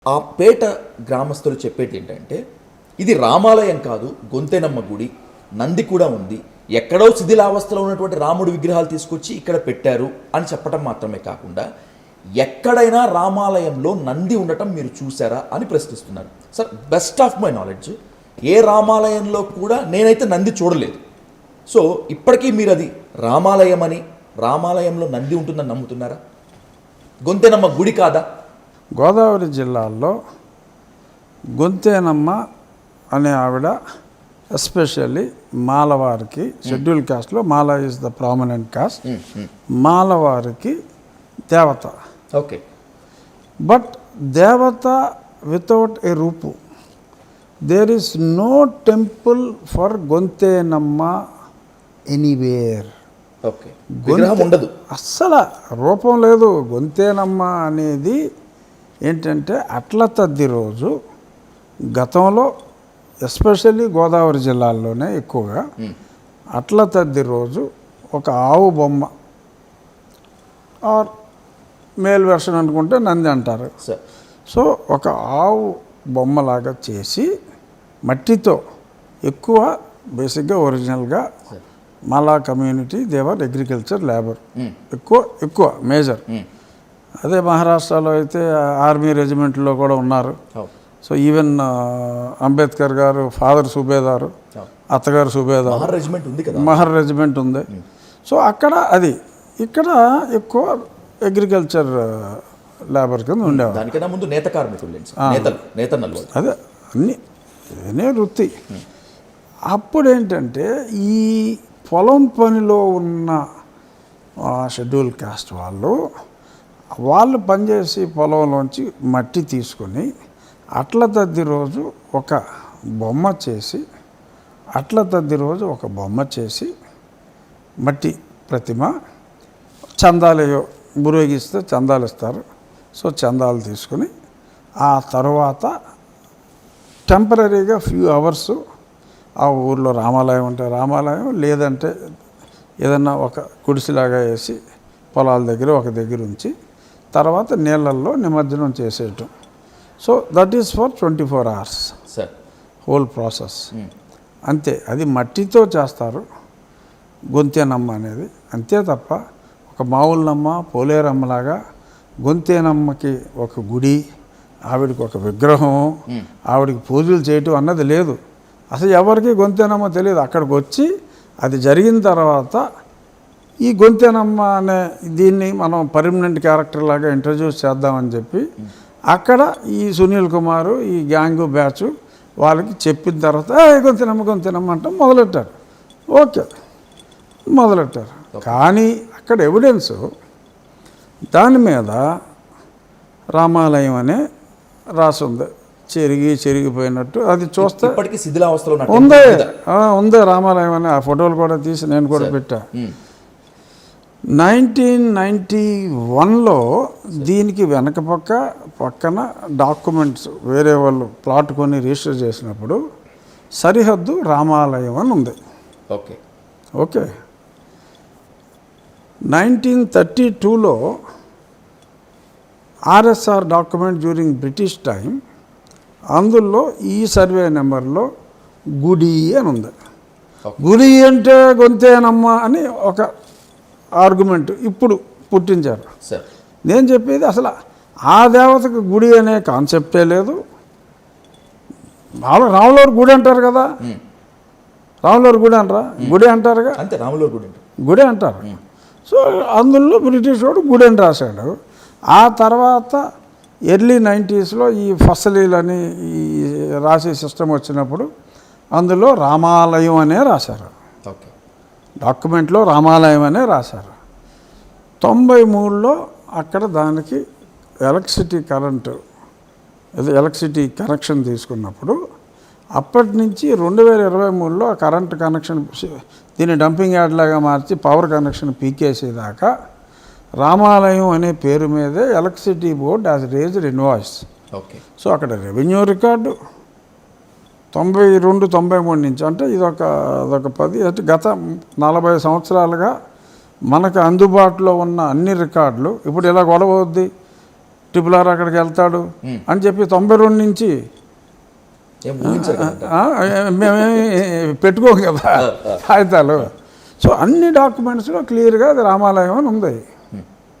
ఆ పేట గ్రామస్తులు చెప్పేది ఏంటంటే ఇది రామాలయం కాదు, గొంతెనమ్మ గుడి, నంది కూడా ఉంది, ఎక్కడో శిథిలావస్థలో ఉన్నటువంటి రాముడి విగ్రహాలు తీసుకొచ్చి ఇక్కడ పెట్టారు అని చెప్పడం మాత్రమే కాకుండా ఎక్కడైనా రామాలయంలో నంది ఉండటం మీరు చూసారా అని ప్రశ్నిస్తున్నారు. Sir, best of my knowledge ఏ రామాలయంలో కూడా నేనైతే నంది చూడలేదు. సో ఇప్పటికీ మీరు అది రామాలయం అని, రామాలయంలో నంది ఉంటుందని నమ్ముతున్నారా? గొంతెనమ్మ గుడి కాదా? గోదావరి జిల్లాలో గొంతేనమ్మ అనే ఆవిడ ఎస్పెషల్లీ మాలవారికి, షెడ్యూల్ కాస్ట్లో Mala is the prominent caste, మాలవారికి దేవత. ఓకే, బట్ దేవత వితౌట్ ఏ రూపు. There is no temple for Gonthenamma anywhere. Okay, విగ్రహం ఉండదు, అస్సలు రూపం లేదు. గొంతేనమ్మ అనేది ఏంటంటే అట్ల తద్ది రోజు గతంలో ఎస్పెషల్లీ గోదావరి జిల్లాల్లోనే ఎక్కువగా అట్ల తద్ది రోజు ఒక ఆవు బొమ్మ ఆర్ మేల్ వెర్షన్ అనుకుంటే నంది అంటారు. సో ఒక ఆవు బొమ్మలాగా చేసి మట్టితో ఎక్కువ బేసిక్గా ఒరిజినల్గా మాలా కమ్యూనిటీ దేవర్ అగ్రికల్చర్ లేబర్ ఎక్కువ మేజర్. అదే మహారాష్ట్రలో అయితే ఆర్మీ రెజిమెంట్లో కూడా ఉన్నారు. సో ఈవెన్ అంబేద్కర్ గారు ఫాదర్ సుబేదారు, అత్తగారు సుబేదారు, మహర్ రెజిమెంట్ ఉంది. సో అక్కడ అది, ఇక్కడ ఎక్కువ అగ్రికల్చర్ లేబర్ కింద ఉండేవారు. దానికన్నా ముందు నేత కార్మికులు, అదే అన్నీ వృత్తి. అప్పుడు ఏంటంటే ఈ పొలం పనిలో ఉన్న షెడ్యూల్ కాస్ట్ వాళ్ళు పనిచేసి పొలంలోంచి మట్టి తీసుకొని అట్ల తద్ది రోజు ఒక బొమ్మ చేసి, అట్ల తద్ది రోజు ఒక బొమ్మ చేసి మట్టి ప్రతిమ చందాలు బురేగిస్తే చందాలు ఇస్తారు. సో చందాలు తీసుకుని ఆ తర్వాత టెంపరీగా ఫ్యూ అవర్స్ ఆ ఊర్లో రామాలయం ఉంటే రామాలయం, లేదంటే ఏదన్నా ఒక గుడిసెలాగా వేసి పొలాల దగ్గర ఒక దగ్గర ఉంచి తర్వాత నీళ్ళల్లో నిమజ్జనం చేసేయటం. So that is for 24 hours whole process. అంతే, అది మట్టితో చేస్తారు గొంతేనమ్మ అనేది, అంతే తప్ప ఒక మామూలునమ్మ పోలేరమ్మలాగా గొంతేనమ్మకి ఒక గుడి, ఆవిడికి ఒక విగ్రహం, ఆవిడికి పూజలు చేయటం అన్నది లేదు. అసలు ఎవరికి గొంతేనమ్మ తెలియదు. అక్కడికి వచ్చి అది జరిగిన తర్వాత ఈ గొంతేనమ్మ అనే దీన్ని మనం పర్మనెంట్ క్యారెక్టర్ లాగా ఇంట్రడ్యూస్ చేద్దామని చెప్పి అక్కడ ఈ సునీల్ కుమారు, ఈ గ్యాంగు బ్యాచ్ వాళ్ళకి చెప్పిన తర్వాత గొంతేనమ్మ అంటే మొదలెట్టారు. ఓకే, మొదలెట్టారు. కానీ అక్కడ ఎవిడెన్స్ దాని మీద రామాలయం అనే రాసి ఉంది, చెరిగిపోయినట్టు. అది చూస్తే ఉందే రామాలయం అని. ఆ ఫోటోలు కూడా తీసి నేను కూడా పెట్టా. 1991లో దీనికి వెనక పక్కన డాక్యుమెంట్స్ వేరే వాళ్ళు ప్లాట్ కొని రిజిస్టర్ చేసినప్పుడు సరిహద్దు రామాలయం అని ఉంది. ఓకే 1932లో RSR document during British time, అందులో ఈ సర్వే నెంబర్లో గుడి అని ఉంది. గుడి అంటే గొంతేనమ్మ అని ఒక ఆర్గ్యుమెంట్ ఇప్పుడు పుట్టించారు. నేను చెప్పేది అసలు ఆ దేవతకు గుడి అనే కాన్సెప్టే లేదు. రాములవారి గుడి అంటారు కదా, రాములవారి గుడి అంటారా? గుడి అంటారుగా, అంతే, రాములవారి గుడి అంటారు. సో అందులో బ్రిటిష్ వాడు గుడి అని రాశాడు. ఆ తర్వాత ఎర్లీ 90sలో ఈ ఫసలీలని ఈ రాసే సిస్టమ్ వచ్చినప్పుడు అందులో రామాలయం అనే రాశారు. డాక్యుమెంట్లో రామాలయం అనే రాశారు. 93లో అక్కడ దానికి ఎలక్ట్రిసిటీ కనెక్షన్ తీసుకున్నప్పుడు అప్పటి నుంచి 2023లో ఆ కరెంట్ కనెక్షన్ దీన్ని డంపింగ్ యార్డ్ లాగా మార్చి పవర్ కనెక్షన్ పీకేసేదాకా రామాలయం అనే పేరు మీదే electricity board as raised invoice. So అక్కడ రెవెన్యూ రికార్డు 92-93 నుంచి, అంటే అదొక 10 అంటే గత 40 సంవత్సరాలుగా మనకు అందుబాటులో ఉన్న అన్ని రికార్డులు. ఇప్పుడు ఇలా గొడవ అవుద్ది, RRR అక్కడికి వెళ్తాడు అని చెప్పి 92 నుంచి ఏం ఊహించరు కదంట. మేమేమి పెట్టుకోం కదా కాగితాలు. సో అన్ని డాక్యుమెంట్స్లో క్లియర్గా అది రామాలయం అని ఉంది.